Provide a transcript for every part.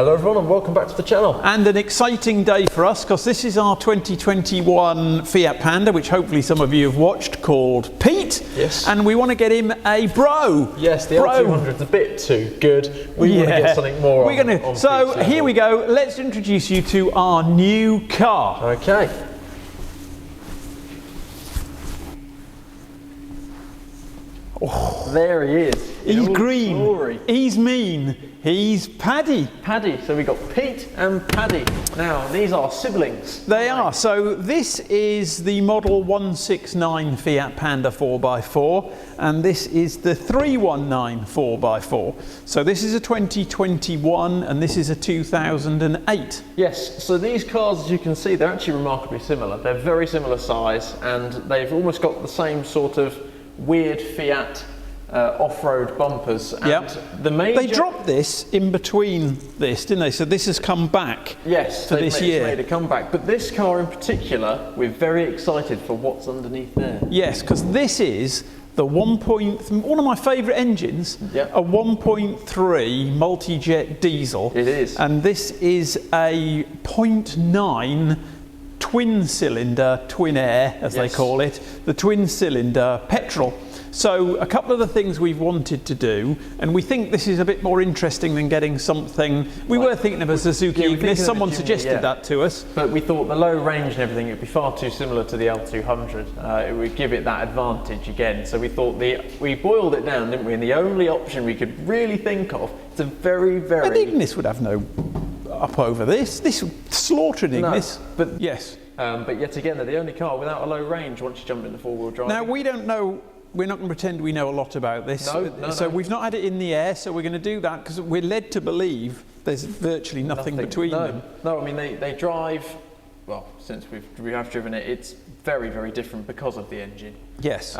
Hello everyone and welcome back to the channel. And an exciting day for us because this is our 2021 Fiat Panda, which hopefully some of you have watched, called Pete. Yes. And we want to get him a bro. Yes, the L200's a bit too good. We want to get something more on So here we go. Let's introduce you to our new car. Okay. Oh, there he is. He's green. He's mean. He's Paddy. Paddy. So we got Pete and Paddy. Now these are siblings. They are. So this is the model 169 Fiat Panda 4x4, and this is the 319 4x4. So this is a 2021, and this is a 2008. Yes. So these cars, as you can see, they're actually remarkably similar. They're very similar size, and they've almost got the same sort of weird Fiat off-road bumpers. And they dropped this in between this, didn't they? So this has come back. Yes, for this year. Made a comeback. But this car in particular, we're very excited for what's underneath there. Yes, because this is the one of my favourite engines, a 1.3 multijet diesel. It is. And this is a 0.9 twin cylinder, Twinair as they call it, the twin cylinder petrol. So a couple of the things we've wanted to do, and we think this is a bit more interesting than getting something. We were thinking of a Suzuki Ignis, someone suggested that to us. But we thought the low range and everything, it'd be far too similar to the L200. It would give it that advantage again. So we thought we boiled it down, didn't we? And the only option we could really think of, it's a very, very... An Ignis would have no up over this. This would slaughter an Ignis. No, but yes. But yet again, they're the only car without a low range once you jump into four-wheel drive. Now, we don't know, we're not going to pretend we know a lot about this. So we've not had it in the air, so we're going to do that because we're led to believe there's virtually nothing between them. No, I mean, they drive, well, since we have driven it, it's very, very different because of the engine. Yes.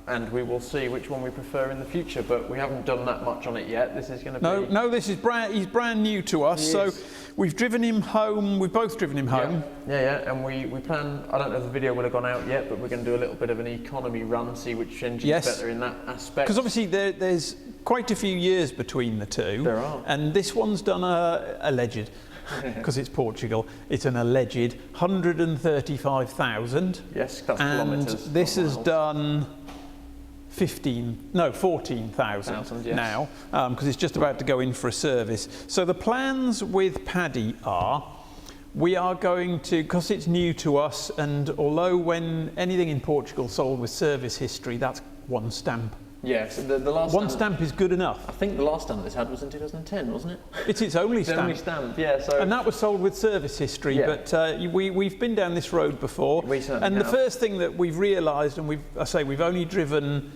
And we will see which one we prefer in the future, but we haven't done that much on it yet. This is going to be... No, this is he's brand new to us, so we've driven him home, we've both driven him home. Yeah, and we plan, I don't know if the video will have gone out yet, but we're going to do a little bit of an economy run, see which engine's better in that aspect. Because obviously there's quite a few years between the two. There are. And this one's done alleged, because it's Portugal, it's an alleged 135,000. Yes, that's kilometres. And this has done 14,000 now, because it's just about to go in for a service. So the plans with Paddy are, we are going to, because it's new to us, and although when anything in Portugal sold with service history, that's one stamp. Yes, the last one stamp is good enough. I think the last stamp this had was in 2010, wasn't it? It's its only stamp. Only stamp, yeah. So and that was sold with service history. Yeah. But we've been down this road before, and the first thing that we've realised, and we've only driven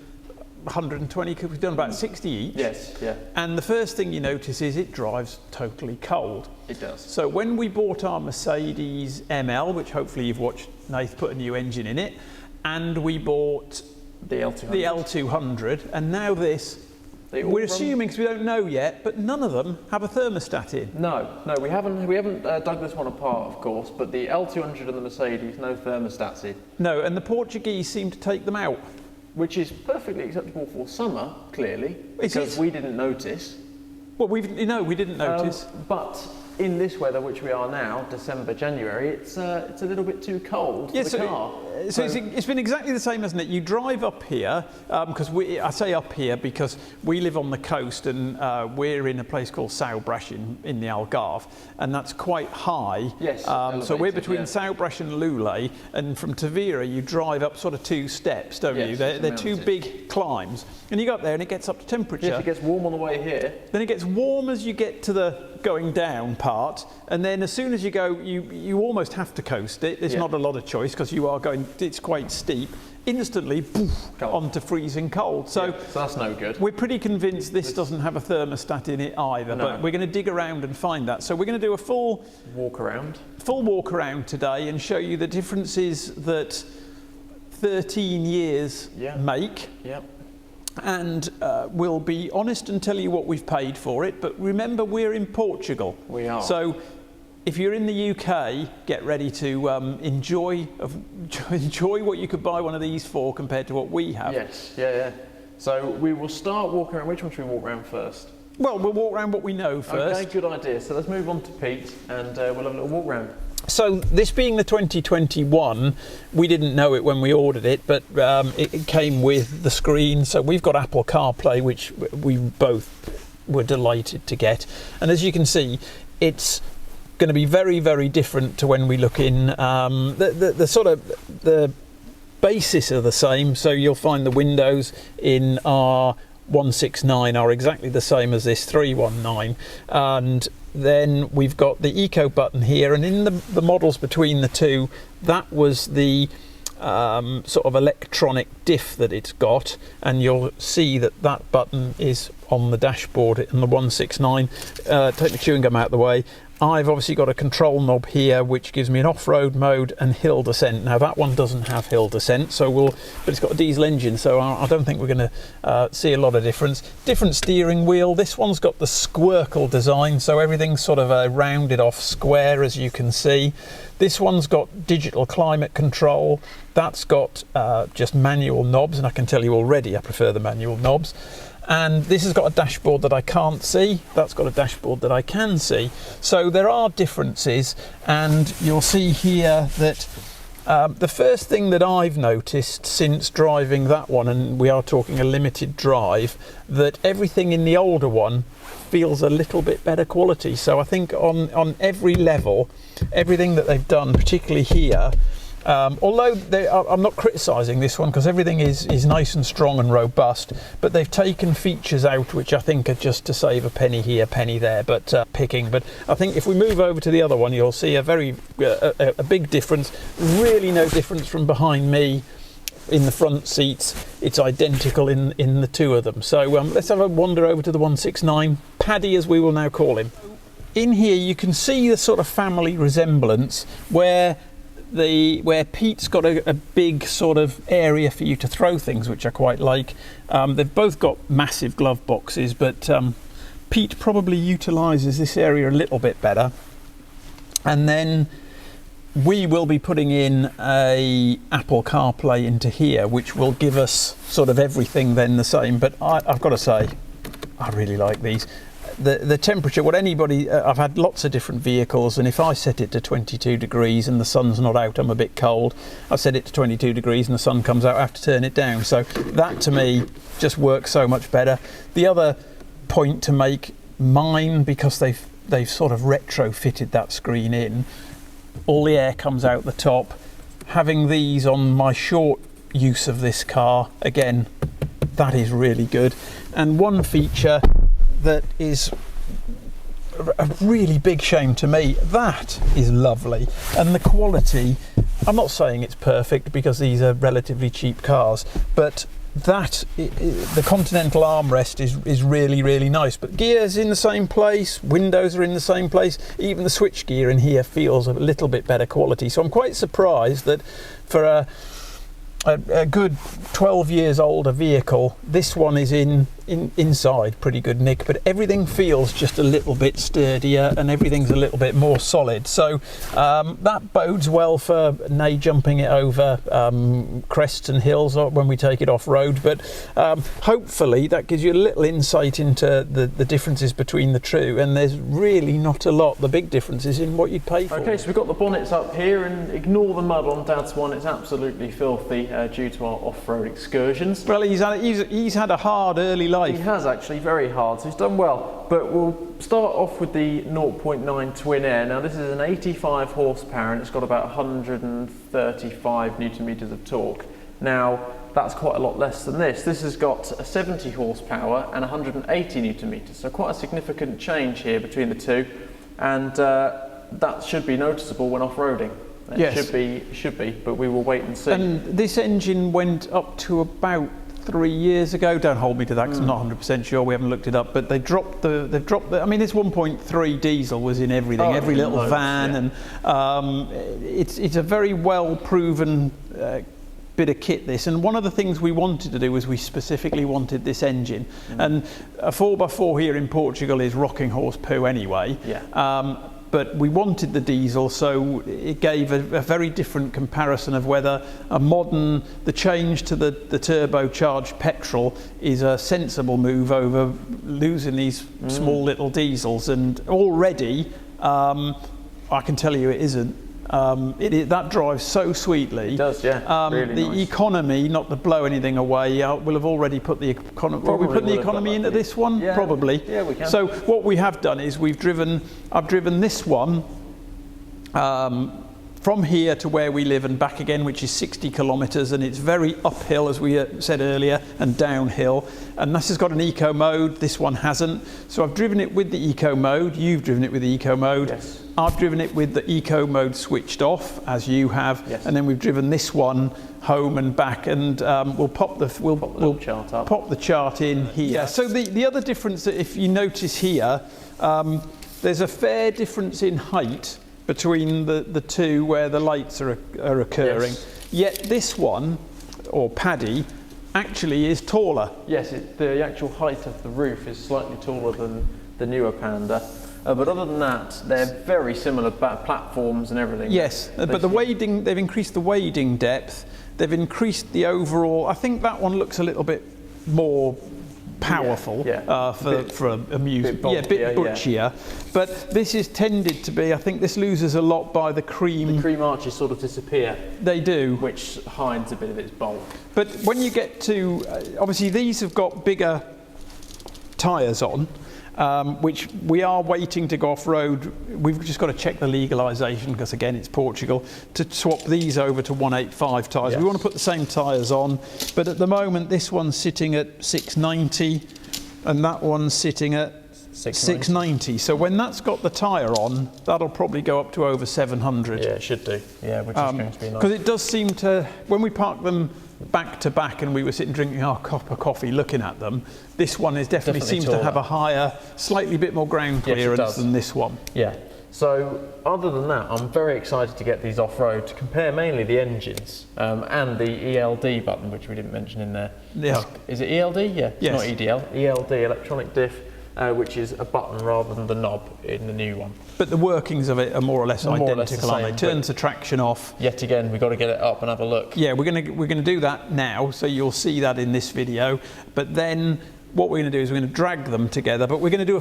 120, we've done about 60 each. Yes, yeah. And the first thing you notice is it drives totally cold. It does. So when we bought our Mercedes ML, which hopefully you've watched Nath put a new engine in it, and we bought the L200, and now this, we're assuming, because we don't know yet, but none of them have a thermostat in. No, we haven't dug this one apart, of course, but the L200 and the Mercedes, no thermostats in. No, and the Portuguese seem to take them out. Which is perfectly acceptable for summer, clearly, because we didn't notice. Well, we didn't notice. But in this weather, which we are now, December, January, it's a little bit too cold for the car. So it's been exactly the same, hasn't it? You drive up here, because I say up here because we live on the coast, and we're in a place called Saubrash in the Algarve, and that's quite high. Yes. So we're between Saubrash and Lule, and from Tavira you drive up sort of 2 steps, don't you? They're 2 big climbs, and you go up there and it gets up to temperature. Yes, it gets warm on the way here. Then it gets warm as you get to the going down part, and then as soon as you go, you almost have to coast it. There's not a lot of choice because you are going, it's quite steep. Instantly, poof, onto freezing cold. So that's no good. We're pretty convinced this doesn't have a thermostat in it either, but we're going to dig around and find that. So we're going to do a full walk around today and show you the differences that 13 years make. Yep. And we'll be honest and tell you what we've paid for it, but remember we're in Portugal. We are. So if you're in the UK, get ready to enjoy what you could buy one of these for compared to what we have. Yes, yeah. So we will start walking around. Which one should we walk around first? Well, we'll walk around what we know first. Okay, good idea. So let's move on to Pete and we'll have a little walk round. So this being the 2021, we didn't know it when we ordered it, but it came with the screen. So we've got Apple CarPlay, which we both were delighted to get. And as you can see, it's going to be very, very different to when we look in. The sort of the basis are the same. So you'll find the windows in our 169 are exactly the same as this 319, and then we've got the eco button here, and in the models between the two, that was the sort of electronic diff that it's got, and you'll see that that button is on the dashboard in the 169. Take the chewing gum out of the way. I've obviously got a control knob here which gives me an off-road mode and hill descent. Now that one doesn't have hill descent, so but it's got a diesel engine, so I don't think we're going to see a lot of difference. Different steering wheel. This one's got the squircle design, so everything's sort of a rounded off square, as you can see. This one's got digital climate control. That's got just manual knobs, and I can tell you already I prefer the manual knobs. And this has got a dashboard that I can't see. That's got a dashboard that I can see. So there are differences, and you'll see here that the first thing that I've noticed since driving that one, and we are talking a limited drive, that everything in the older one feels a little bit better quality. So I think on every level, everything that they've done, particularly here, although I'm not criticising this one because everything is nice and strong and robust, but they've taken features out which I think are just to save a penny here, penny there, but picking. But I think if we move over to the other one, you'll see a big difference. Really no difference from behind me in the front seats. It's identical in the two of them. So let's have a wander over to the 169, Paddy as we will now call him. In here you can see the sort of family resemblance where Pete's got a big sort of area for you to throw things, which I quite like. They've both got massive glove boxes, but Pete probably utilises this area a little bit better. And then we will be putting in a Apple CarPlay into here, which will give us sort of everything then the same. But I've got to say, I really like these. The temperature, I've had lots of different vehicles, and if I set it to 22 degrees and the sun's not out, I'm a bit cold. I set it to 22 degrees and the sun comes out, I have to turn it down. So that to me just works so much better. The other point to make, mine, because they've sort of retrofitted that screen in, all the air comes out the top. Having these on my short use of this car, again, that is really good. And one feature that is a really big shame to me, that is lovely, and the quality, I'm not saying it's perfect because these are relatively cheap cars, but the Continental armrest is really, really nice. But gears in the same place, windows are in the same place, even the switch gear in here feels a little bit better quality. So I'm quite surprised that for a good 12 years older vehicle, this one is inside pretty good nick, but everything feels just a little bit sturdier and everything's a little bit more solid. So that bodes well for jumping it over crests and hills when we take it off road. But hopefully that gives you a little insight into the differences between the two, and there's really not a lot. The big difference is in what you'd pay for. Okay, so we've got the bonnets up here, and ignore the mud on Dad's one, it's absolutely filthy due to our off-road excursions. Well, he's had a hard early life. He has actually, very hard, so he's done well. But we'll start off with the 0.9 Twinair. Now this is an 85 horsepower and it's got about 135 newton meters of torque. Now that's quite a lot less than this. This has got a 70 horsepower and 180 newton meters, so quite a significant change here between the two, and that should be noticeable when off-roading. Yes. Should be, but we will wait and see. And this engine went up to about 3 years ago. Don't hold me to that because I'm not 100% sure. We haven't looked it up, but they've dropped the. I mean, this 1.3 diesel was in everything, every little van, yeah. And it's a very well proven bit of kit, this. And one of the things we wanted to do was we specifically wanted this engine, and a 4x4 here in Portugal is rocking horse poo anyway. Yeah. but we wanted the diesel, so it gave a very different comparison of whether the change to the turbocharged petrol is a sensible move over losing these small little diesels. And already, I can tell you it isn't. That drives so sweetly. It does, yeah. Really the nice. Economy, not to blow anything away, we'll have already put the economy. Will we put the economy into this one? Yeah. Probably. Yeah, we can. So what we have done is I've driven this one from here to where we live and back again, which is 60 kilometres, and it's very uphill, as we said earlier, and downhill. And this has got an eco mode, this one hasn't. So I've driven it with the eco mode, you've driven it with the eco mode. Yes. I've driven it with the eco mode switched off, as you have, yes. And then we've driven this one home and back, and we'll pop the chart in here. Yeah. So the other difference, that if you notice here, there's a fair difference in height between the two where the lights are occurring. Yes. Yet this one, or Paddy, actually is taller. Yes, the actual height of the roof is slightly taller than the newer Panda. But other than that, they're very similar platforms and everything. Yes, but the wading, they've increased the wading depth, they've increased the overall. I think that one looks a little bit more powerful for amusement. Yeah, a bit butchier. But this is tended to be, I think this loses a lot by the cream. The cream arches sort of disappear. They do. Which hides a bit of its bulk. But when you get to, obviously these have got bigger tyres on. Which we are waiting to go off-road. We've just got to check the legalisation, because again it's Portugal, to swap these over to 185 tyres. Yes. We want to put the same tyres on, but at the moment this one's sitting at 690 and that one's sitting at 690. So when that's got the tyre on, that'll probably go up to over 700. Yeah, it should do. Yeah, which is going to be nice. Because it does seem to, when we park them back to back and we were sitting drinking our cup of coffee looking at them, this one is definitely seems taller. to have a higher, slightly bit more ground clearance than this one. Yeah. So other than that, I'm very excited to get these off-road to compare mainly the engines and the ELD button, which we didn't mention in there. Yeah. Is it ELD? Yeah. It's yes. not EDL. ELD, electronic diff, which is a button rather than the knob in the new one. But the workings of it are more or less identical, aren't they? Turns the traction off. Yet again, we've got to get it up and have a look. Yeah, we're gonna do that now, so you'll see that in this video. But then what we're going to do is we're going to drag them together, but we're going to do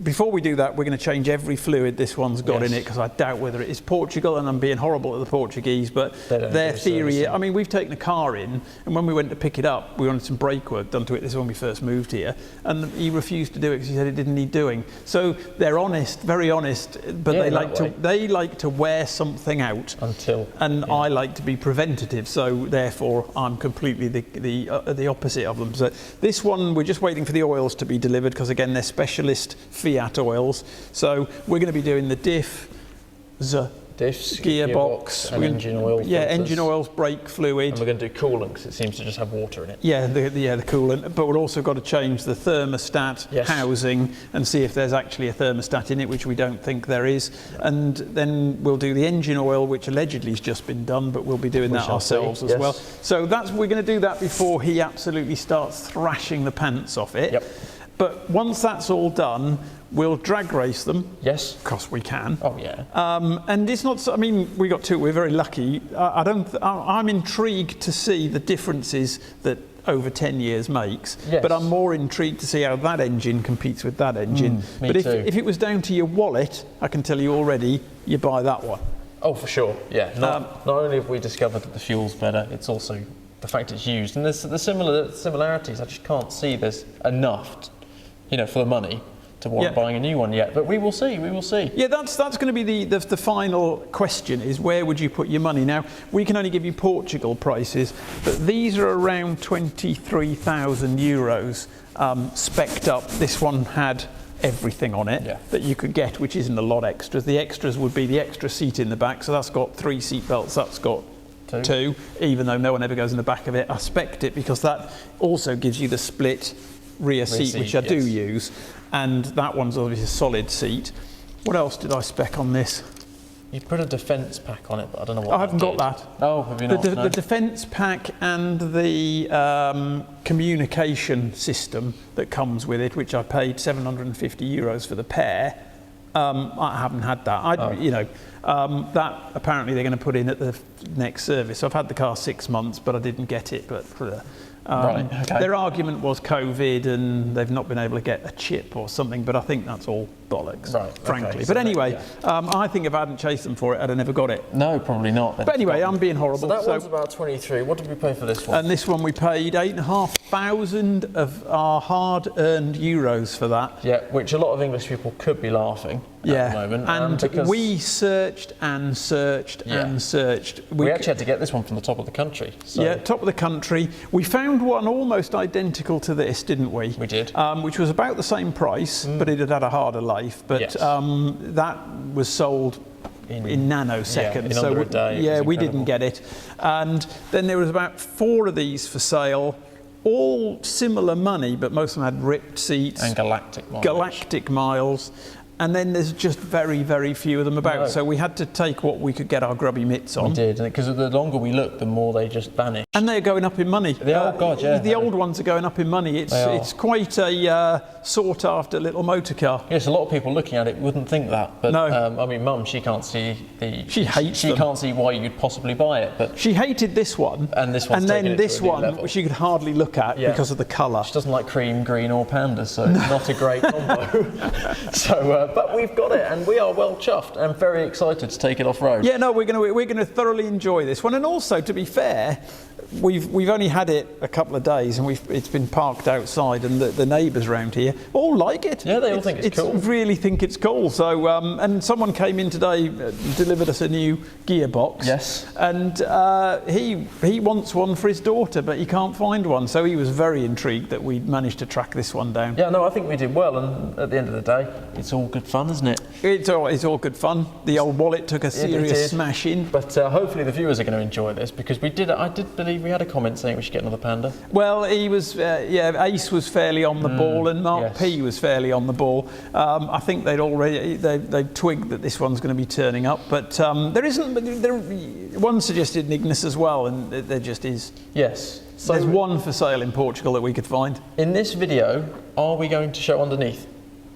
before we do that, we're going to change every fluid this one's got in it, because I doubt whether it is Portugal, and I'm being horrible at the Portuguese, but their theory, I mean, we've taken a car in, and when we went to pick it up, we wanted some brake work done to it. This is when we first moved here, and he refused to do it because he said it didn't need doing. So they're honest, very honest, but they like to wear something out I like to be preventative, so therefore I'm completely the opposite of them. So this one, we're just waiting for the oils to be delivered, because again they're specialist Fiat oils. So we're going to be doing the diffs, gearbox, and engine oil filters. Engine oils, brake fluid. And we're going to do coolant, because it seems to just have water in it. Yeah, the coolant. But we've also got to change the thermostat housing and see if there's actually a thermostat in it, which we don't think there is. No. And then we'll do the engine oil, which allegedly has just been done, but we'll be doing that ourselves as well. So we're going to do that before he absolutely starts thrashing the pants off it. Yep. But once that's all done, we'll drag race them. Yes. Because we can. Oh, yeah. And it's not, I mean, we got two, we're very lucky. I'm intrigued to see the differences that over 10 years makes. Yes. But I'm more intrigued to see how that engine competes with that engine. But if it was down to your wallet, I can tell you already, you buy that one. Oh, for sure. Yeah. Not only have we discovered that the fuel's better, it's also the fact it's used. And there's the similarities. I just can't see there's enough for the money to warrant buying a new one yet, but we will see. Yeah, that's going to be the final question, is where would you put your money? Now, we can only give you Portugal prices, but these are around 23,000 euros spec'd up. This one had everything on it that you could get, which isn't a lot extras. The extras would be the extra seat in the back, so that's got 3 seat belts, that's got two, even though no one ever goes in the back of it. I spec'd it because that also gives you the split rear seat, which I do use, and that one's obviously a solid seat. What else did I spec on this? You put a defence pack on it, but I don't know what. I haven't got that. Oh, have you not? The defence pack and the communication system that comes with it, which I paid 750 euros for the pair, I haven't had that. You know, that apparently they're going to put in at the next service. So I've had the car 6 months, but I didn't get it. But Right, okay. their argument was COVID and they've not been able to get a chip or something. But I think that's all bollocks, Right, frankly. okay, But so anyway, I think if I hadn't chased them for it, I'd have never got it. No, probably not. Then. But anyway, I'm being horrible. So that one's about 23. What did we pay for this one? And this one we paid 8,500 of our hard-earned euros for that. Yeah, which a lot of English people could be laughing at the moment. And because we searched and searched and searched. we actually had to get this one from the top of the country. So. Yeah, top of the country. We found one almost identical to this, didn't we? We did. Which was about the same price, but it had a harder life. But Yes. that was sold in nanoseconds. in under a day. It was we incredible. didn't get it. And then there was about 4 of these for sale, all similar money, but most of them had ripped seats. And galactic miles. And then there's just very, very few of them about. No. So we had to take what we could get our grubby mitts on. We did, because the longer we looked, the more they just vanished. And they're going up in money. Oh God, yeah. The old ones are going up in money. It's quite a sought after little motor car. Yes, a lot of people looking at it wouldn't think that, but No. I mean, Mum, she can't see She hates She them. can't see why you'd possibly buy it, but She hated this one. And this one's And taken then it to this a new one, level. which you could hardly look at because of the colour. she doesn't like cream, green, or pandas, so it's not a great combo. So, but we've got it, and we are well chuffed and very excited to take it off road. Yeah, no, we're going to thoroughly enjoy this one. And also, to be fair, we've only had it a couple of days, and it's been parked outside, and the neighbours around here all like it. Yeah, they all think it's cool. Really think it's cool. So, and someone came in today, delivered us a new gearbox. Yes. And he wants one for his daughter, but he can't find one. So he was very intrigued that we managed to track this one down. Yeah, no, I think we did well, and at the end of the day, it's all good fun, isn't it? It's all good fun. The old wallet took a serious smash in. But hopefully the viewers are going to enjoy this, because I did believe we had a comment saying we should get another Panda. Well, he was, Ace was fairly on the ball, and Mark P was fairly on the ball. I think they've twigged that this one's going to be turning up, but there isn't. One suggested an Ignis as well, and there just is. Yes. So there's one for sale in Portugal that we could find. In this video, are we going to show underneath?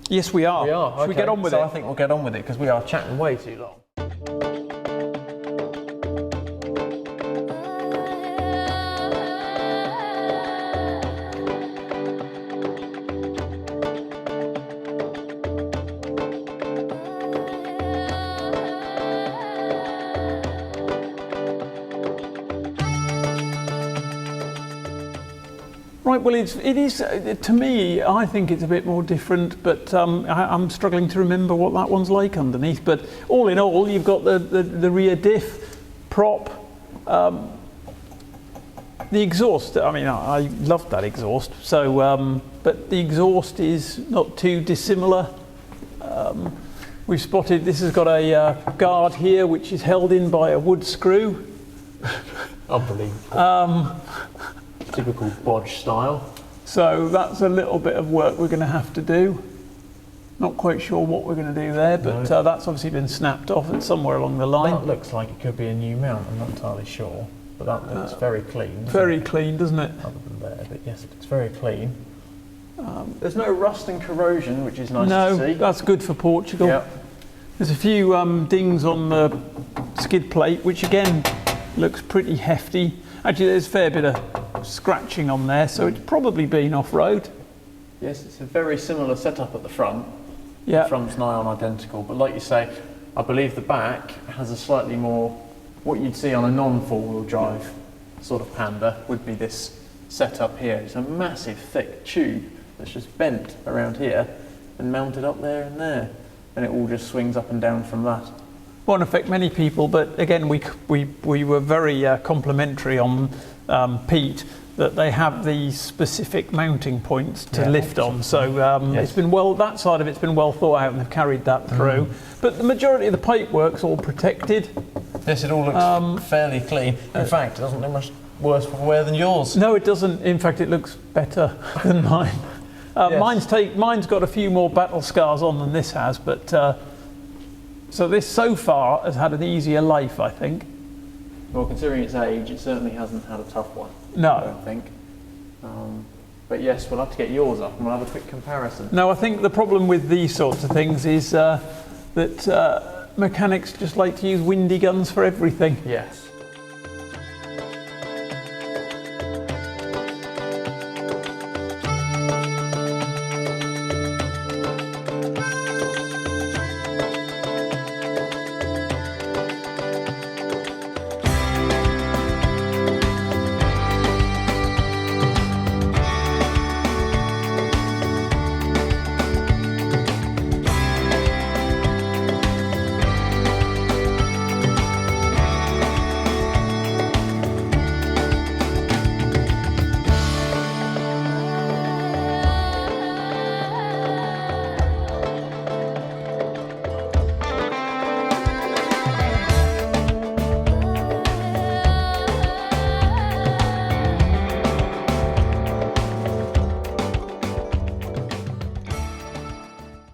Yes, we are. We are. Should we get on with it? I think we'll get on with it, because we are chatting way too long. Right, well, it is to me, I think it's a bit more different, but I'm struggling to remember what that one's like underneath. But all in all, you've got the rear diff, prop, the exhaust. I mean, I loved that exhaust. So, but the exhaust is not too dissimilar. We've spotted this has got a guard here, which is held in by a wood screw. Unbelievable. Typical bodge style. So that's a little bit of work we're going to have to do. Not quite sure what we're going to do there, but that's obviously been snapped off at somewhere along the line. That looks like it could be a new mount, I'm not entirely sure, but that looks very clean. Very clean, doesn't it? Other than there, but yes, it's very clean. There's no rust and corrosion, which is nice to see. No, that's good for Portugal. Yep. There's a few dings on the skid plate, which again looks pretty hefty. Actually, there's a fair bit of scratching on there, so it's probably been off-road. Yes, it's a very similar setup at the front. Yeah. The front's nigh on identical, but like you say, I believe the back has a slightly more, what you'd see on a non-four-wheel drive sort of Panda would be this setup here. It's a massive thick tube that's just bent around here and mounted up there and there, and it all just swings up and down from that. Won't affect many people, but again, we were very complimentary on Pete that they have these specific mounting points to lift on. So it's been that side of it's been well thought out, and they've carried that through. But the majority of the pipework's all protected. Yes, it all looks fairly clean. In fact, it doesn't look much worse for wear than yours. No, it doesn't. In fact, it looks better than mine. Mine's got a few more battle scars on than this has, but. So this so far has had an easier life, I think. Well, considering its age, it certainly hasn't had a tough one. No. I don't think. But yes, we'll have to get yours up and we'll have a quick comparison. No, I think the problem with these sorts of things is that mechanics just like to use windy guns for everything. Yes.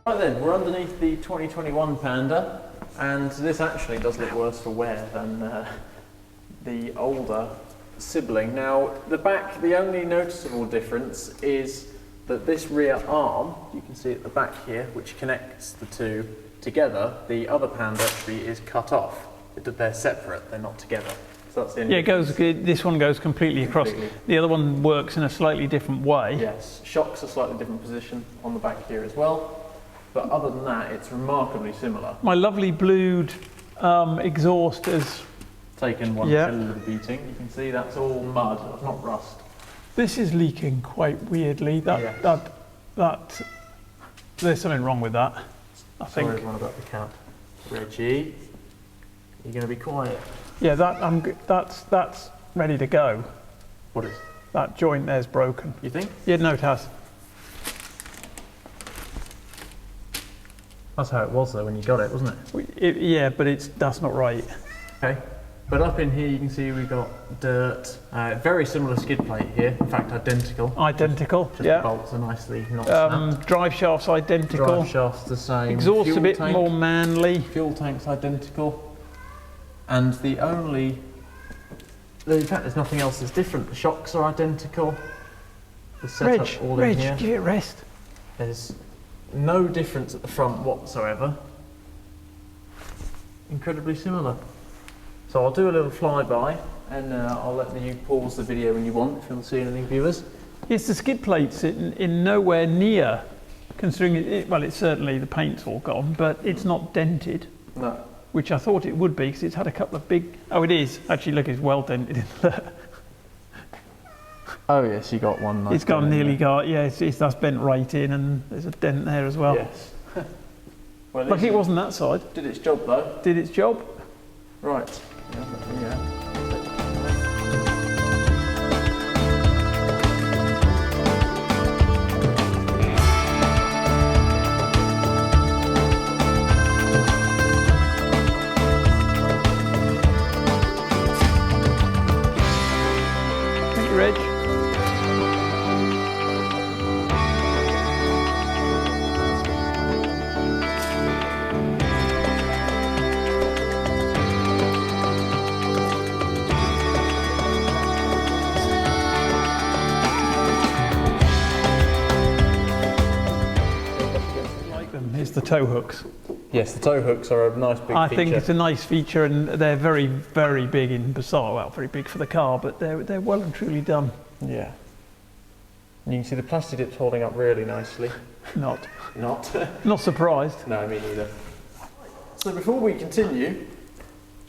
Right then, we're underneath the 2021 Panda, and this actually does look worse for wear than the older sibling. Now, the back, the only noticeable difference is that this rear arm, you can see at the back here, which connects the two together, the other Panda actually is cut off. They're separate, they're not together. So that's the only this one goes completely across. The other one works in a slightly different way. Yes, shocks a slightly different position on the back here as well. But other than that, it's remarkably similar. My lovely blued exhaust has taken one hell of a beating. You can see that's all mud, not rust. This is leaking quite weirdly. There's something wrong with that. I think. Sorry, everyone about the cat. Reggie, you're going to be quiet. Yeah, that's ready to go. What is? That joint there's broken. You think? Yeah, no, it has. That's how it was though when you got it, wasn't it? Yeah, but that's not right. Okay. But up in here you can see we've got dirt. Very similar skid plate here. In fact, identical. Identical. Just the bolts are nicely not snapped. Drive shaft's identical. Drive shaft's the same. Exhaust's Fuel a bit tank, more manly. Fuel tank's identical. And the only, in fact, there's nothing else that's different. The shocks are identical. The setup all in here. give it rest. There's no difference at the front whatsoever. Incredibly similar. So I'll do a little flyby and I'll let you pause the video when you want if you want to see anything, viewers. Yes, the skid plate's in nowhere near, considering well, it's certainly the paint's all gone, but it's not dented. No. Which I thought it would be because it's had a couple of big. Oh, it is actually. Look, it's well dented in there. Oh yes, you got one. Nice, it's got nearly got. Yeah, that's bent right in, and there's a dent there as well. Yes. Well, lucky it wasn't that side. Did its job though. Did its job. Right. Yeah. Thank you, Reg. Is the tow hooks. Yes, the tow hooks are a nice big feature. I think it's a nice feature, and they're very, very big in Passat. Well, very big for the car, but they're well and truly done. Yeah. And you can see the plastic dip's holding up really nicely. Not surprised. No, me neither. So before we continue,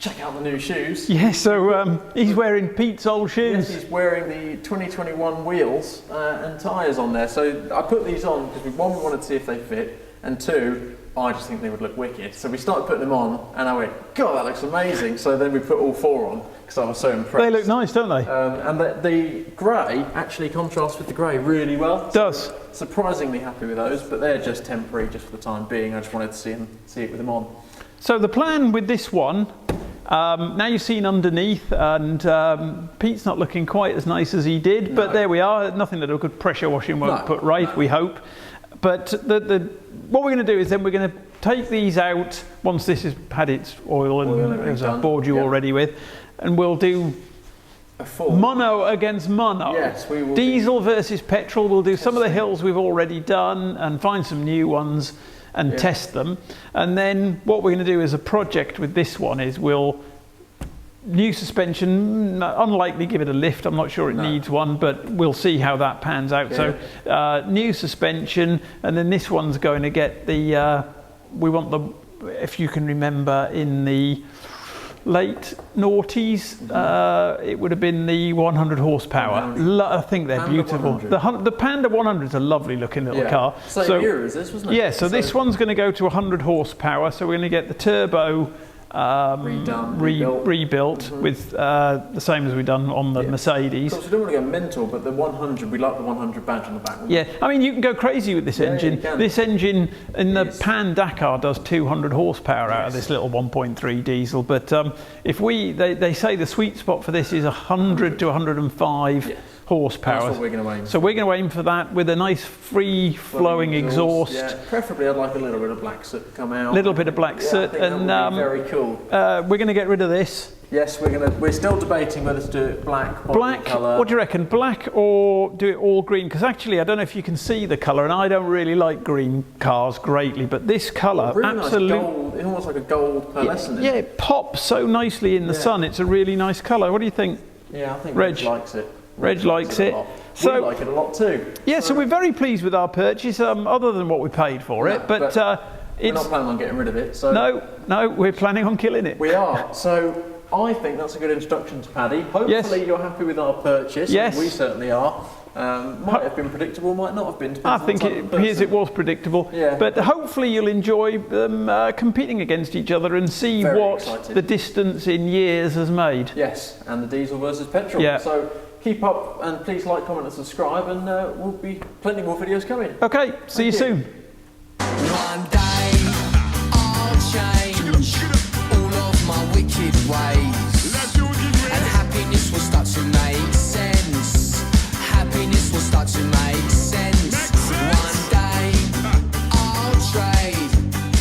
check out the new shoes. Yeah, so he's wearing Pete's old shoes. Yes, he's wearing the 2021 wheels and tyres on there. So I put these on because one, we wanted to see if they fit, and two, I just think they would look wicked. So we started putting them on, and I went, God, that looks amazing. So then we put all four on because I was so impressed. They look nice, don't they? And the grey actually contrasts with the grey really well. Does. Surprisingly happy with those, but they're just temporary, just for the time being. I just wanted to see it with them on. So the plan with this one, now you've seen underneath, and Pete's not looking quite as nice as he did, but there we are. Nothing that a good pressure washing won't put right, we hope. But what we're going to do is then we're going to take these out once this has had its oil and as I bored you already with, and we'll do A full mono against mono. Yes, we will. Diesel versus petrol. We'll do some of the hills we've already done and find some new ones and test them. And then what we're going to do as a project with this one is we'll new suspension, unlikely give it a lift. I'm not sure it needs one, but we'll see how that pans out. So new suspension, and then this one's going to get the we want the, if you can remember, in the late noughties, it would have been the 100 horsepower. I think they're Panda beautiful. 100. The Panda 100 is a lovely looking little car. Same year as this, wasn't it? Yeah, so this one's going to go to 100 horsepower. So we're going to get the turbo rebuilt with the same as we've done on the Mercedes. Of course, we don't want to go mental, but the 100, we like the 100 badge on the back. Yeah, I mean, you can go crazy with this engine. This engine in the Pan Dakar does 200 horsepower out of this little 1.3 diesel. But if they say the sweet spot for this is 100 to 105 horsepower. That's what we're going to aim for. So we're going to aim for that with a nice free-flowing exhaust. Yeah, preferably I'd like a little bit of black soot to come out. A little bit of black soot, and that would be very cool. We're going to get rid of this. Yes, we're still debating whether to do it black, black colour. What do you reckon, black or do it all green? Because actually I don't know if you can see the colour, and I don't really like green cars greatly, but this colour, really absolutely nice gold, it's almost like a gold pearlescent. Yeah, it pops so nicely in the sun. It's a really nice colour. What do you think? Yeah, I think Reg likes it. Reg likes it. So, we like it a lot too. Yeah, so we're very pleased with our purchase, other than what we paid for it. But we're not planning on getting rid of it. So no, we're planning on killing it. We are. So I think that's a good introduction to Paddy. Hopefully you're happy with our purchase. Yes. We certainly are. Might have been predictable, might not have been. I think it was predictable. Yeah. But hopefully you'll enjoy them competing against each other and see what the distance in years has made. Yes, and the diesel versus petrol. Yeah. So keep up and please like, comment and subscribe, and we'll be plenty more videos coming. Okay, see you soon. One day I'll change all of my wicked ways, and happiness will start to make sense. Happiness will start to make sense. One day I'll trade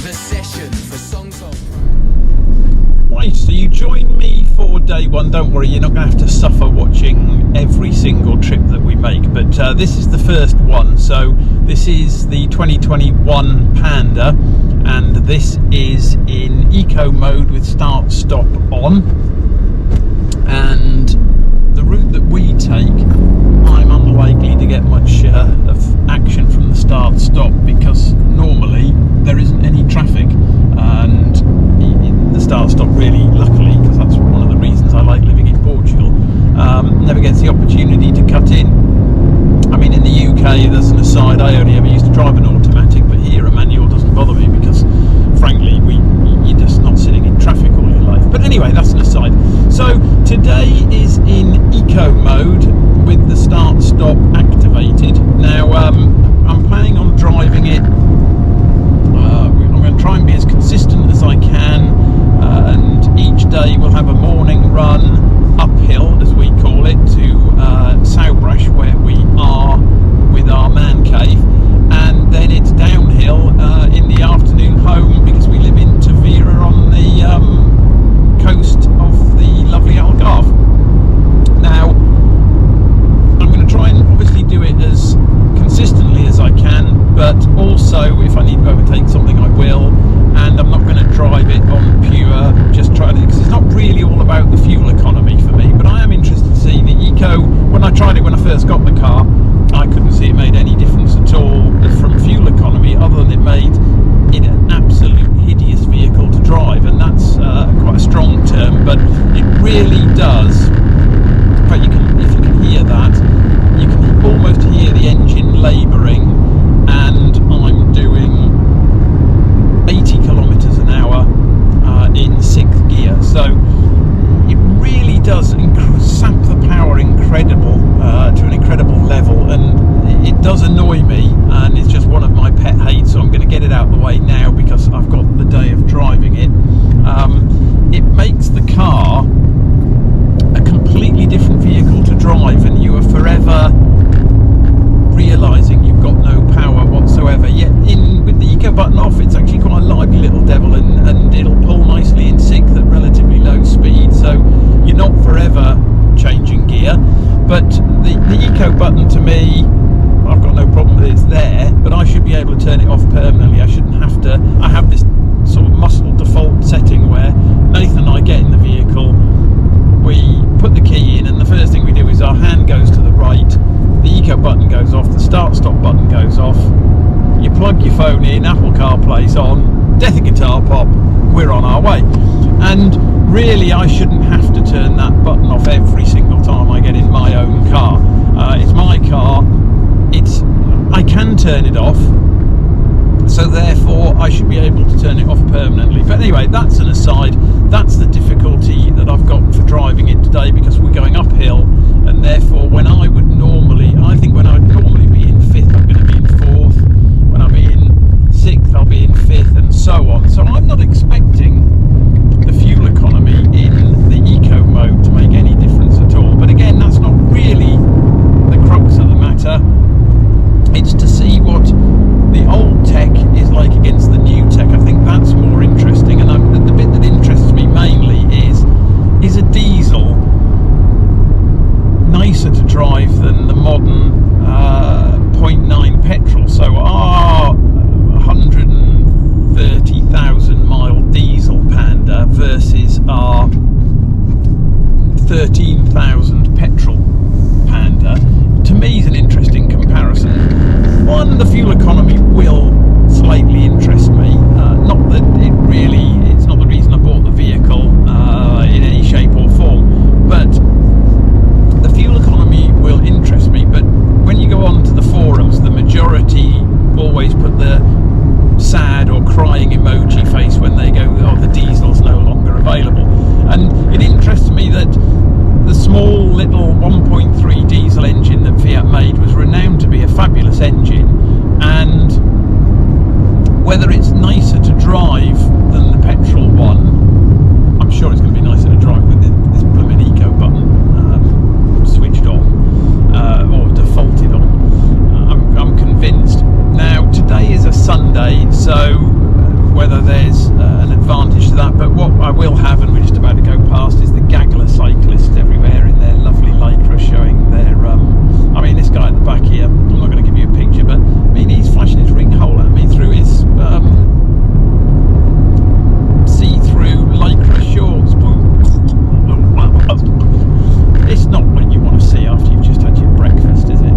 the session for songs of. Right, so you join me for day one. Don't worry, you're not going to have to suffer watching every single trip that we make, but this is the first one. So this is the 2021 Panda, and this is in eco mode with start stop on. And the route that we take, I'm unlikely to get much of action from the start stop, because normally there isn't any traffic, and the start stop really, luckily, because that's one of the reasons I like living in Portugal, never gets the opportunity to cut in. I mean, in the UK, there's an aside, I only ever used to drive an automatic, but here a manual doesn't bother me because frankly you're just not sitting in traffic all your life. But anyway, that's an aside. So today is in eco mode with the start stop activated. Now I'm planning on driving it, I'm going to try and be as consistent as I can, and each day we'll have a morning run uphill, as we call it, to Soubresh, where we are with our man cave, and then it's downhill in the afternoon home, because we live in Tavira on the coast of the lovely Algarve. Now I'm going to try and obviously do it as consistently as I can, but also if I need to overtake something I will, and I'm not going to drive it on pure just trying to, because it's not really all about the fuel economy. death of guitar pop, we're on our way. And really, I shouldn't have to turn that button off every single time I get in my own car. It's my car. I can turn it off, so therefore I should be able to turn it off permanently. But anyway, that's an aside. That's the difficulty that I've got for driving it today, because we're going uphill, and therefore when I would normally be in fifth, I'm going to be in fourth. When I'll be in sixth, I'll be in fifth, and so on. So I'm not expecting the fuel economy in the eco mode to make any difference at all. But again, that's not really the crux of the matter. It's to see what the old tech is like against the new tech. I think that's more interesting, and the bit that interests me mainly is a diesel nicer to drive than the modern 0.9 petrol? So our 130,000 mile diesel Panda versus our 13,000 petrol Panda, to me, is an interesting comparison. One, the fuel economy will slightly interest me. Not that it's not the reason I bought the vehicle in any shape or form, but the fuel economy will interest me. But when you go on to the forums, the majority always put the sad or crying emoji face when they go, oh, the diesel's no longer available. And it interests me that the small little 1.3 diesel engine that Fiat made was renowned to be a fabulous engine, and whether it's nicer to drive than the petrol one, I'm sure it's going to be nicer to drive with this blooming eco button switched on or defaulted on. I'm convinced. Now, today is a Sunday, so whether there's an advantage to that, but what I will have, and we're just about to go past, is the gaggler cyclists everywhere in their lovely lycra, showing their this guy at the back here, I'm not going to give you a picture, but he's flashing his ring hole at me through his see-through lycra shorts. It's not what you want to see after you've just had your breakfast, is it?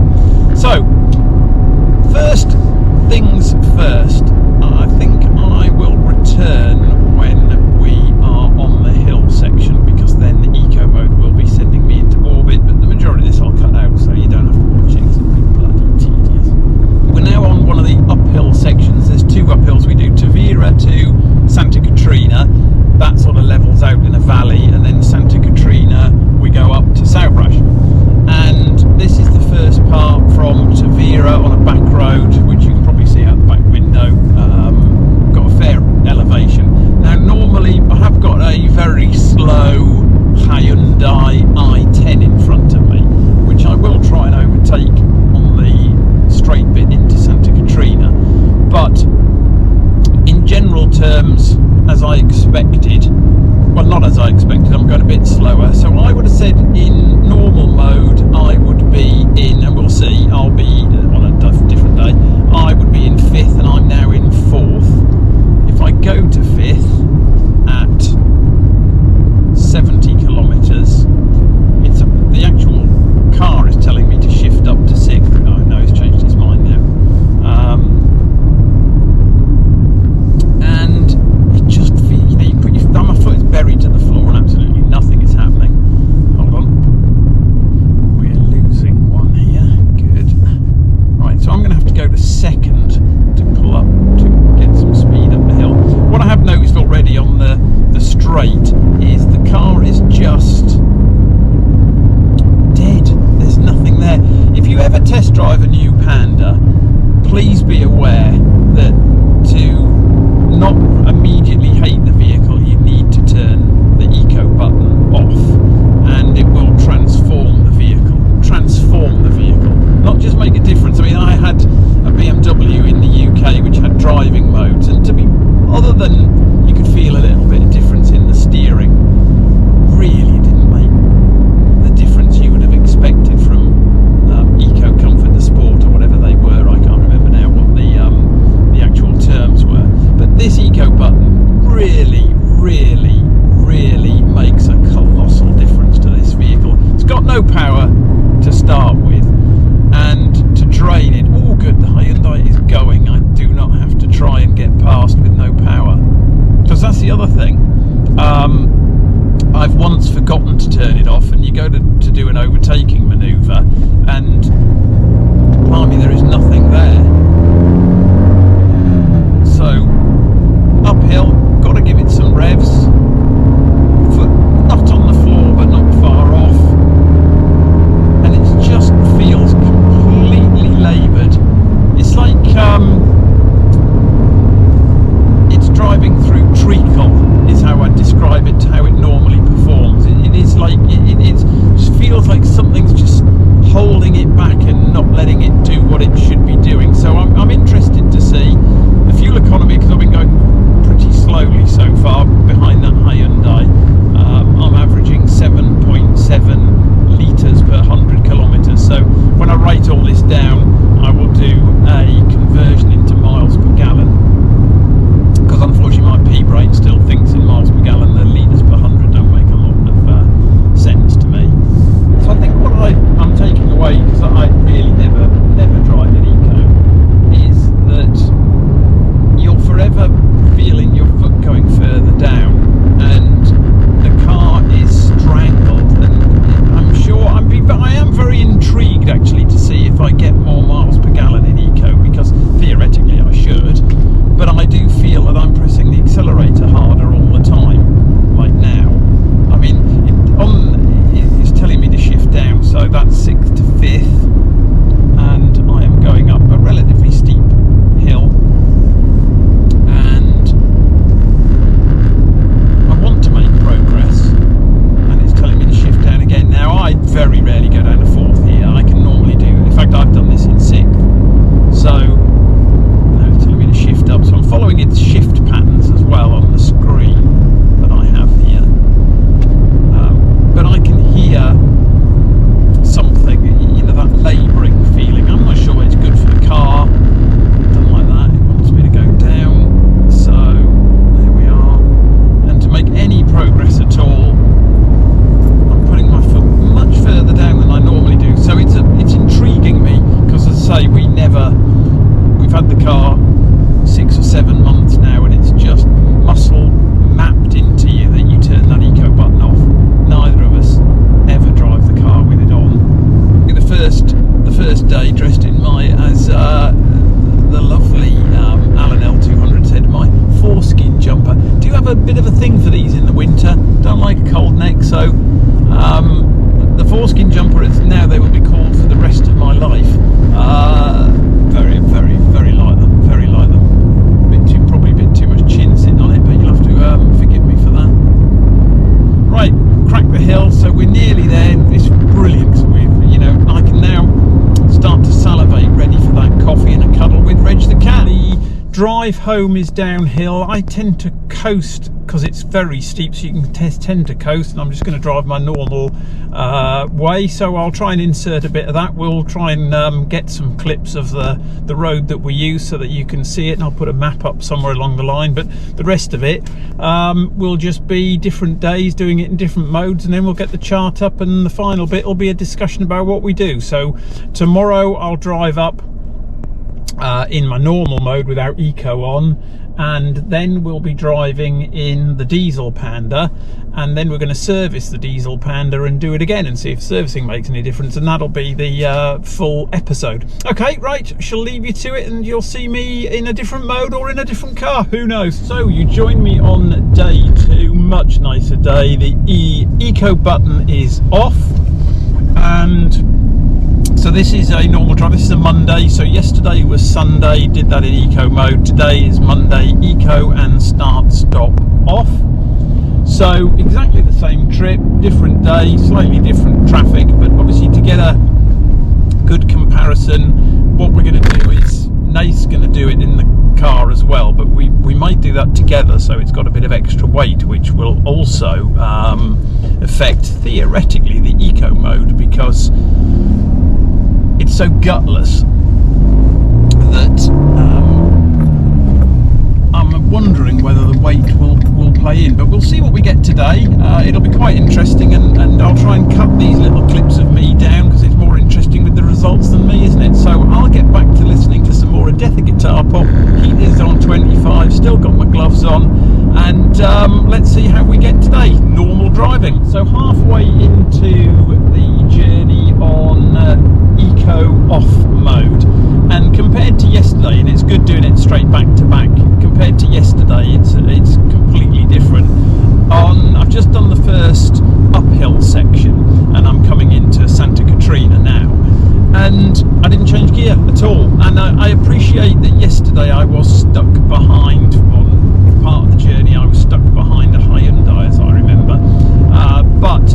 So, first things first, I think I will return when we are on the hill section, because then the eco mode will be sending me into orbit, but the majority of this I'll cut out so you don't have to watch it, because it'll be bloody tedious. We're now on one of the uphill sections. There's two uphills. We do Tavira to Santa Catrina, that sort of levels out in a valley, and then Santa Catrina we go up to Saubrash. And this is the first part from Tavira on a back road, which you can probably see out the back window. Got a fair elevation. Now, normally I have got a very slow Hyundai i10 in front of me, which I will try and overtake on the straight bit into Santa Catrina. But in general terms, as I expected, well, not as I expected, I'm going a bit slower. So I would have said in normal mode I would be in, and we'll see, I'll be on a different day, I would be in fifth, and I'm now in fourth. If I go to fifth at 70 kilometres, the actual car is telling me to shift up to sixth. Oh no, it's changed its mind now. And it just feels, you put your thumb, my foot is buried to the floor and absolutely nothing is happening. Hold on. We're losing one here. Good. Right, so I'm going to have to go to second to pull up, to get some speed up the hill. What I have noticed already on the straight is the car is just dead. There's nothing there. If you ever test drive a new Panda, please be aware that to not immediately hate the vehicle, you need to turn the eco button off, and it will transform the vehicle. Not just make a difference. I had a BMW in the UK which had driving modes, and other than you could feel a little bit of difference in the steering, really didn't make the difference you would have expected from Eco Comfort, the Sport, or whatever they were. I can't remember now what the So the foreskin jumper is now, they will be called for the rest of my life. Very, very, very like them. Very like them. Probably a bit too much chin sitting on it, but you'll have to forgive me for that. Right, crack the hill. So we're nearly there. It's brilliant. I can now start to salivate, ready for that coffee and a cuddle with Reg the cat. The drive home is downhill. I tend to coast because it's very steep, so you can tend to coast, and I'm just going to drive my normal way. So I'll try and insert a bit of that. We'll try and get some clips of the road that we use so that you can see it, and I'll put a map up somewhere along the line. But the rest of it will just be different days doing it in different modes, and then we'll get the chart up, and the final bit will be a discussion about what we do. So tomorrow I'll drive up in my normal mode without eco on, and then we'll be driving in the Diesel Panda, and then we're going to service the Diesel Panda and do it again and see if servicing makes any difference, and that'll be the full episode. Okay, right, shall leave you to it, and you'll see me in a different mode or in a different car, who knows. So you join me on day 2, much nicer day. The eco button is off, and so this is a normal drive. This is a Monday. So yesterday was Sunday, did that in eco mode. Today is Monday, eco and start stop off. So exactly the same trip, different day, slightly different traffic, but obviously to get a good comparison, what we're going to do is Nate's going to do it in the car as well, but we might do that together, so it's got a bit of extra weight, which will also affect theoretically the eco mode, because it's so gutless that I'm wondering whether the weight will play in, but we'll see what we get today. It'll be quite interesting, and I'll try and cut these little clips of me down because it's more interesting with the results than me, isn't it? So I'll get back to listening to some more Adetha guitar pop. Heat is on 25, still got my gloves on, and let's see how we get today. Normal driving. So halfway into the journey on eco off mode, and compared to yesterday, and it's good doing it straight back to back, compared to yesterday it's completely different. I've just done the first uphill section, and I'm coming into Santa Catrina now, and I didn't change gear at all, and I appreciate that yesterday I was stuck behind on part of the journey. I was stuck behind a Hyundai, as I remember, but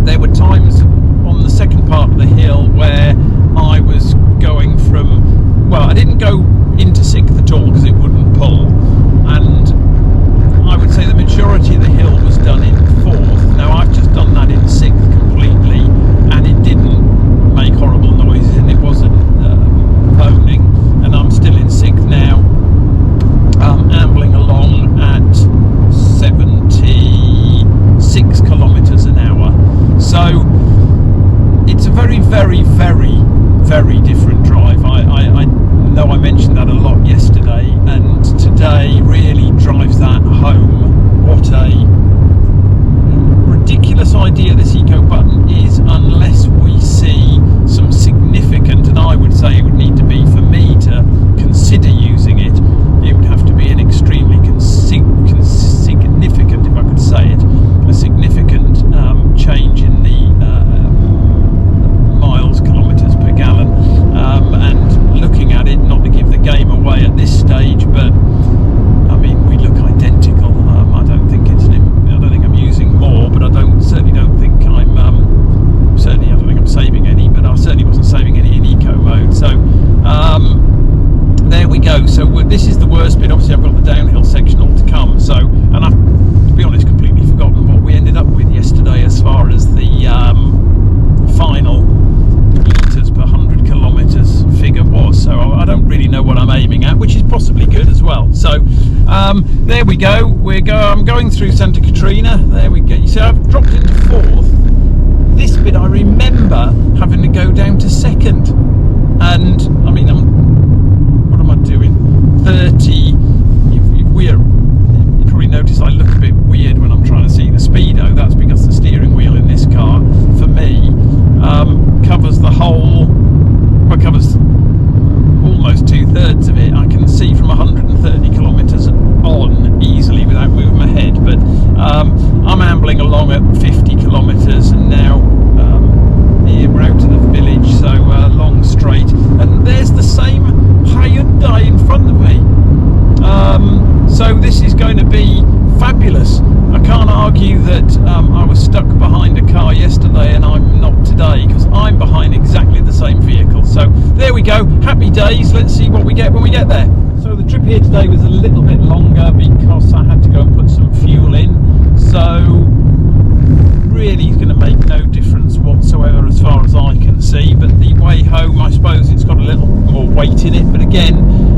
there were times on the second part of the hill where I was going from, well, I didn't go into 6th at all because it wouldn't pull, and I would say the majority of the hill was done in 4th. Now I've just done that in 6th completely, and it didn't make horrible noises, and it wasn't moaning, and I'm still in 6th now, ambling along at 76 kilometers an hour. So it's a very, very, very, very different drive. I know I mentioned that a lot yesterday, and today really drives that home. What a ridiculous idea this eco button is, unless we see some significant, and I would say it would need to be, for me to consider using it, it would have to be an extremely significant, if I could say it, a significant change in the miles, kilometres per gallon, and looking at it, not to give the game away at this stage, but I mean, we look identical. I don't think I'm using more, but I certainly don't think I'm saving any, but I certainly wasn't saving any in eco mode. So there we go. So this is the worst bit. Obviously I've got the downhill section all to come, so, and I've, to be honest, completely forgotten what we ended up with yesterday as far as the final litres per 100 kilometres figure was, so I don't really know what I'm aiming at, which is possibly good as well. So there we go. I'm going through Santa Catrina. There we go. You see, I've dropped into 4th. This bit I remember having to go down to 2nd, and I mean, what am I doing? 30. You probably notice I look a bit weird when I'm trying to see the speedo. That's because the steering wheel in this car, for me, covers the whole, well, covers almost 2/3 of it. I can see from 130 kilometres on easily without moving my head, but I'm ambling along along at 50 kilometres, and now here we're out to the village, so long straight. And there's the same Hyundai in front of me. So this is going to be fabulous. I can't argue that I was stuck behind a car yesterday and I'm not today, because I'm behind exactly the same vehicle. So there we go, happy days. Let's see what we get when we get there. So the trip here today was a little bit longer because I had to go and put some fuel in. So really it's going to make no difference whatsoever as far as I can see. But the way home, I suppose it's got a little more weight in it. But again,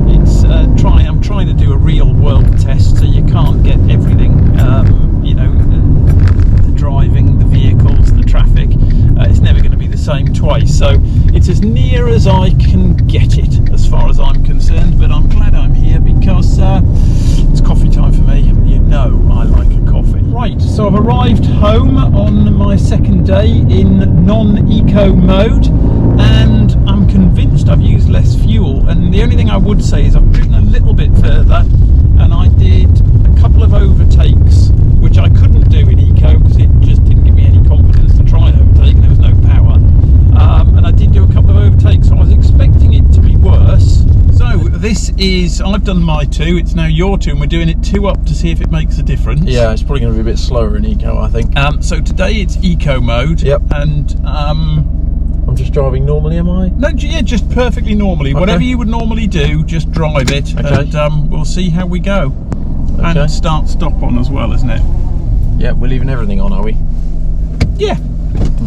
it's I'm trying to do a real world test, so you can't get everything. You know, the driving, the vehicles, the traffic. It's never going to be the same twice. So it's as near as I can get it, as far as I'm concerned. But I'm glad I'm here because it's coffee time for me. You know, I like a coffee. Right, so I've arrived home on my second day in non-eco mode, and I'm convinced I've used less fuel. And the only thing I would say is I've driven a little bit further, and I did a couple of overtakes, which I couldn't do in eco because it just didn't give me any confidence to try and overtake, and there was no power. And I did do a couple of overtakes, so I was expecting it to be worse. So this is, I've done my 2, it's now your 2, and we're doing it 2 up to see if it makes a difference. Yeah, it's probably going to be a bit slower in eco, I think. So today it's eco mode. Yep. And I'm just driving normally, am I? no, yeah, just perfectly normally. Okay. Whatever you would normally do, just drive it. Okay. And we'll see how we go. Okay. And start stop on as well, isn't it? Yeah, we're leaving everything on, are we? Yeah.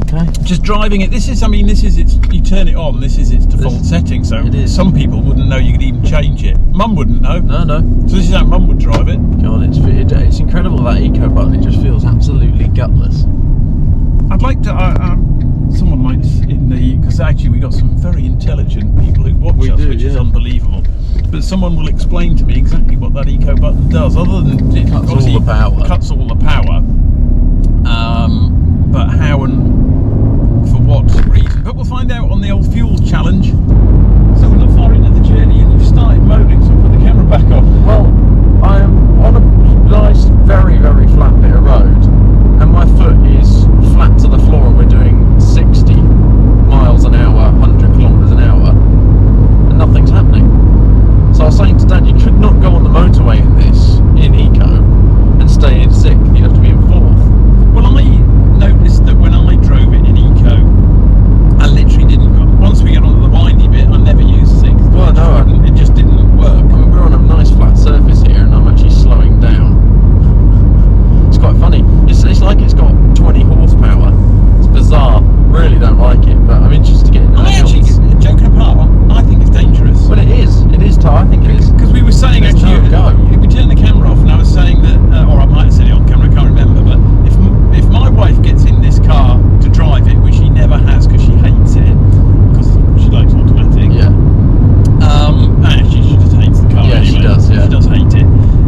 Okay. Just driving it. This is, I mean, this is its. You turn it on. This is its default setting. So it is. Some people wouldn't know you could even change it. Mum wouldn't know. No. So this is how Mum would drive it. God, it's incredible, that eco button. It just feels absolutely gutless. I'd like to. Someone might in the, because actually we got some very intelligent people who watch us, which is unbelievable. But someone will explain to me exactly what that eco button does, other than it Cuts all the power. Cuts all the power. But how and for what reason? But we'll find out on the old fuel challenge. So we're not far into the journey, and you've started moaning, so put the camera back on. Well, I am on a nice, very, very flat bit of road, and my foot is flat to the floor, and we're doing 60 miles an hour, 100 kilometres an hour, and nothing's happening. So I was saying to Dad, you could not go on the motorway in this, in eco, and stay in 6th, you have to be in 4th. Well, I noticed that when I drove it in eco, I literally didn't. Once we got onto the windy bit, I never used 6th. Well, no, it just didn't work. I mean, we're on a nice flat surface here, and I'm actually slowing down. It's quite funny. It's like it's got 20 horsepower. It's bizarre. Really don't like it, but I'm interested to get in. I actually, joking apart, I think it's dangerous. Well, it is. It is, Ty. I think it is. Because we were saying There's actually, no go. we turned the camera off, and I was saying that, or I might have said it on camera, I can't remember. But if my wife gets in this car to drive it, which she never has because she hates it, because she likes automatic. Yeah. Actually, she just hates the car. Yeah, anyway. she does. Yeah. She does hate it.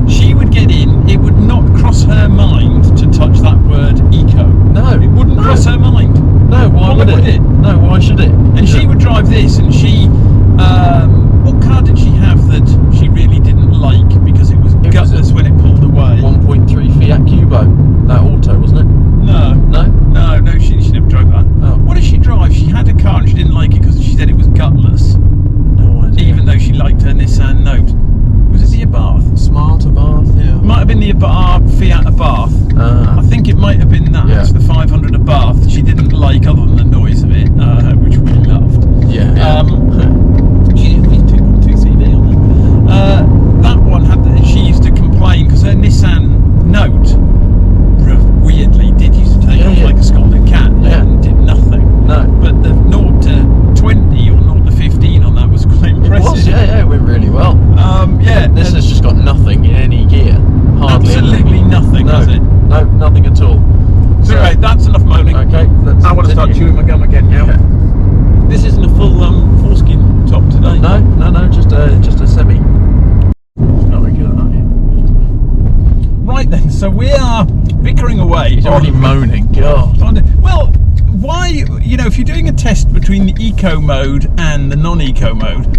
She would get in. It would not cross her mind to touch that word eco. No. It wouldn't No. cross her mind. No. Why would it? No. Why should it? And she would drive this, and she, what car did she have that she really didn't like because it was gutless when it pulled away? 1.3 Fiat Cubo. That auto, wasn't it? No, she never drove that. Oh. What did she drive? She had a car and she didn't like it because she said it was gutless, No idea. even though she liked her Nissan Note. Was it the Abarth? Smart Abarth, yeah. Might have been the Fiat Abarth. I think it might have been that. Yeah. The 500 Abarth. She didn't like, other than the noise of it, which we loved. Yeah. She didn't need 2.2 CV on that. That one had. She used to complain because her Nissan Note weirdly did used to take off like a scolded cat and did nothing. No. But the 0 to 20 or 0 to 15 on that was quite impressive. It was, yeah, it went really well. This has just got nothing in any gear. Hardly absolutely anything. nothing, No. has it? No, nothing at all. So right, that's enough moaning. Okay, let's I want to start continue. chewing my gum again now. This isn't a full foreskin top today. No, just a semi. Not very good at that, yeah. Right then, so we are bickering away. He's already moaning. God. Well, why, if you're doing a test between the eco mode and the non-eco mode,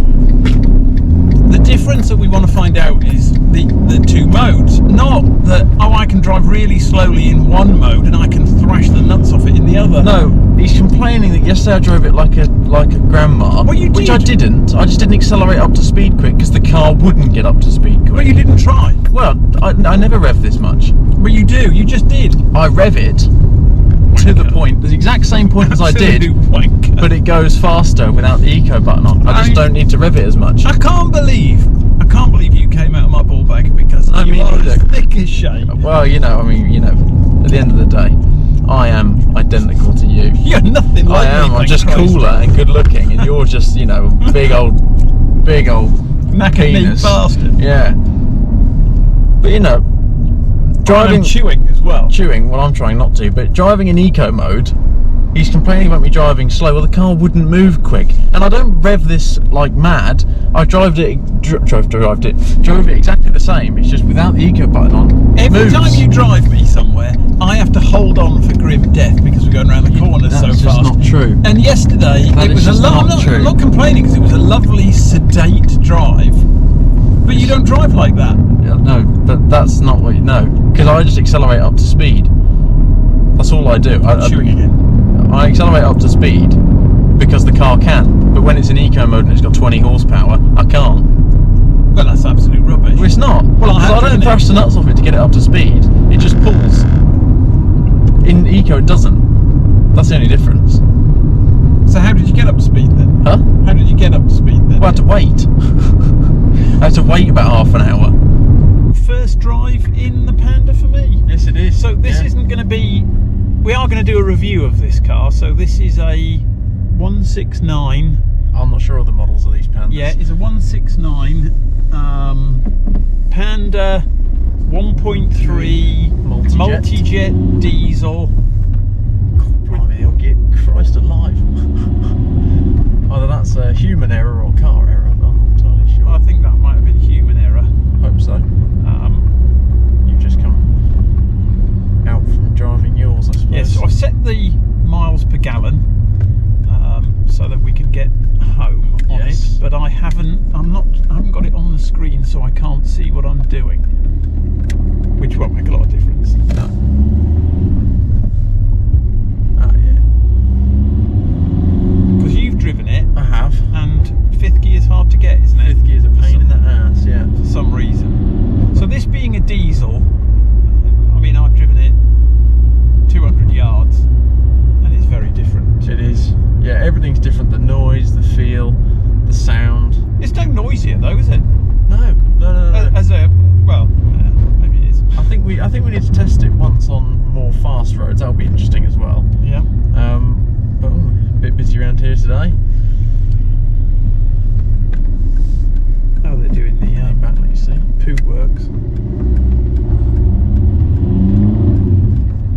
The difference that we want to find out is the two modes. Not that, oh, I can drive really slowly in one mode and I can thrash the nuts off it in the other. No, he's complaining that yesterday I drove it like a grandma. Well, you which did. I didn't. I just didn't accelerate up to speed quick because the car wouldn't get up to speed quick. But you didn't try. Well, I never rev this much. But you do. You just did. I rev it to the point, the exact same point as I did, Absolute wanker. but it goes faster without the eco button on. I just don't need to rev it as much. I can't believe you came out of my ball bag because I you mean, are as look. thick as shade. Well, at the end of the day, I am identical to you. You're nothing like me. I'm thank just Christ. cooler and good looking, and you're just, big old knackered knee penis. bastard. Yeah. But driving, I'm chewing as well. well, I'm trying not to, but driving in eco mode, he's complaining about me driving slow. Well, the car wouldn't move quick, and I don't rev this like mad. I drove it exactly the same. It's just without the eco button on. Every time you drive me somewhere, I have to hold on for grim death because we're going around the corners so That's fast. just not true. And yesterday, That it is was just not true. I'm not complaining because it was a lovely, sedate drive. But you don't drive like that. Yeah, no, that's not what you know. Because I just accelerate up to speed. That's all I do. Chewing again. I accelerate up to speed because the car can. But when it's in eco mode and it's got 20 horsepower, I can't. Well, that's absolute rubbish. Well, it's not. Well, I have don't driven thrash it. the nuts off it to get it up to speed. It just pulls. In eco, it doesn't. That's the only difference. So how did you get up to speed then? Huh? How did you get up to speed then? Well, I had to wait. I had to wait about half an hour. First drive in the Panda for me. Yes, it is. So this isn't going to be... We are going to do a review of this car. So this is a 169. I'm not sure of the models of these Pandas. Yeah, it's a 169 Panda 1.3 multijet diesel. Blimey, they'll get Christ alive. Either that's a human error or car error, I'm not entirely sure. I think that might have been human error. Hope so. You've just come out from driving yours, I suppose. Yeah, so I've set the miles per gallon so that we can get home on Yes. it, but I haven't got it on the screen, so I can't see what I'm doing, which won't make a lot of difference. No. Oh, yeah. Because you've driven it, I have. and fifth gear is hard to get, isn't it? Fifth gear's a pain in the ass, yeah. For some reason. So this being a diesel, I mean, I've driven it 200 yards, and it's very different. It is. Yeah, everything's different. The noise, the feel, the sound. It's no noisier though, is it? No. Maybe it is. I think we need to test it once on more fast roads. That'll be interesting as well. Yeah. But a bit busy around here today. Oh, they're doing the Back, let you see. poo works.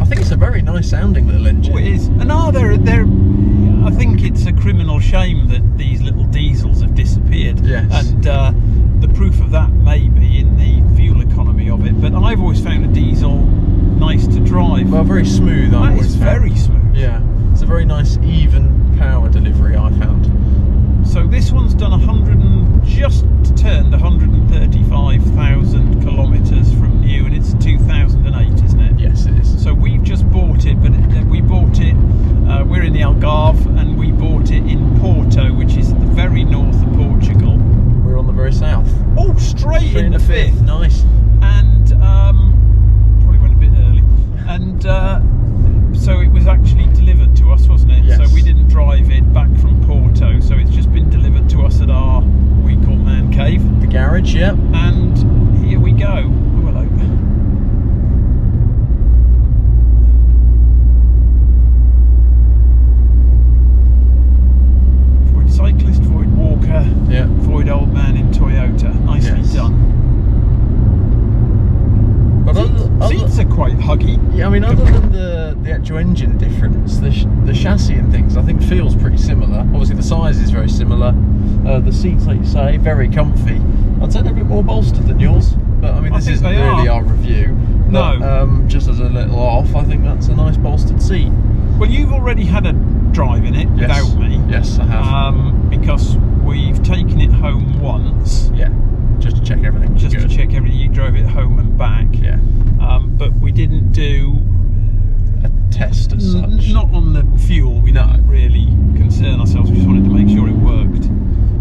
I think it's a very nice sounding little engine. Oh, it is. And I think it's a criminal shame that these little diesels have disappeared. Yes. And the proof of that may be in the fuel economy of it. But I've always found a diesel nice to drive. Well, very smooth. That is very smooth. Yeah, it's a very nice even power delivery, I found. So this one's done just turned 135,000 kilometres from new, and it's 2008, isn't it? Yes, it is. So we've just bought it, but we bought it, we're in the Algarve, and we bought it in Porto, which is at the very north of Portugal. We're on the very south. Oh, straight in the fifth. Nice. And probably went a bit early. And so it was actually delivered to us, wasn't it? Yes. So we didn't drive it back from Porto, so it's just been delivered to us at our, we call man cave. The garage, yeah. And here we go. Oh, hello. Void cyclist, void walker, Yeah. void old man in Toyota. Nicely Yes. done. But Seats are quite huggy. yeah, I mean, other than the actual engine difference, the chassis and things, I think feels pretty similar. Obviously, the size is very similar. The seats, like you say, very comfy. I'd say they're a bit more bolstered than yours, but I mean, I this think isn't they really are. our review. No. But, just as a little off, I think that's a nice bolstered seat. seat. Well, you've already had a drive in it without me. Yes, I have. Because we've taken it home once. Yeah, just to check everything was Just good. to check everything. You drove it home and back. Yeah. But we didn't do A test as such. not on the fuel. We don't really concern ourselves. We just wanted to make sure it worked.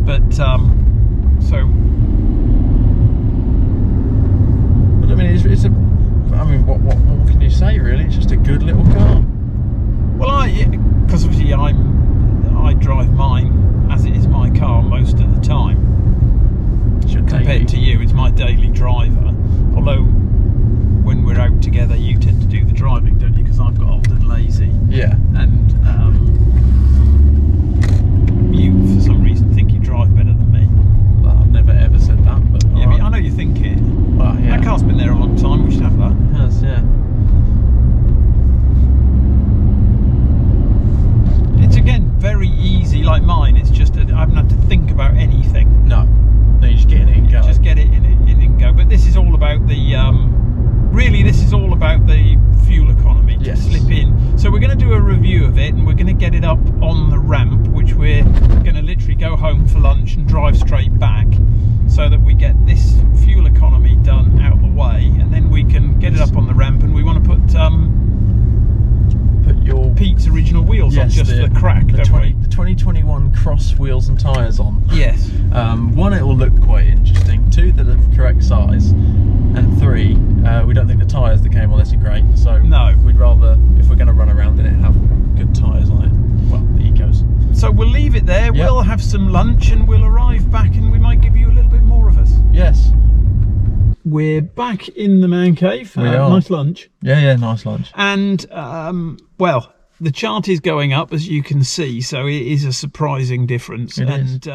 But so. But I mean, it's a. I mean, what more can you say? Really, it's just a good little car. Well, because obviously I drive mine as it is my car most of the time. It's your Compared daily. to you, it's my daily driver. Although when we're out together, you tend to do the driving, don't you? Because I've got old and lazy, Yeah. and you, for some reason, think you drive better than me. Well, I've never ever said that, but Yeah, alright. but I know you think it. Well, yeah. That car's been there a long time. We should have that. It has, yeah. It's again very easy, like mine. It's just I haven't had to think about anything. No, you just get in it and go. Just get it in and go. But this is all about the really this is all about the fuel economy to Yes. slip in. So we're going to do a review of it, and we're going to get it up on the ramp, which we're going to literally go home for lunch and drive straight back, so that we get this fuel economy done out of the way, and then we can get it up on the ramp. And we want to put your Pete's original wheels on, just for the crack, the don't we? 2021 cross wheels and tyres on. Yes. One, it will look quite interesting. Two, they're the correct size. And three, we don't think the tyres that came on this are great. So No. we'd rather, if we're going to run around in it, have good tyres on it. Well, the Ecos. So we'll leave it there. Yep. We'll have some lunch, and we'll arrive back, and we might give you a little bit more of us. Yes. We're back in the man cave. We are. Nice lunch. Yeah, nice lunch. And, well, the chart is going up, as you can see, so it is a surprising difference. It is. And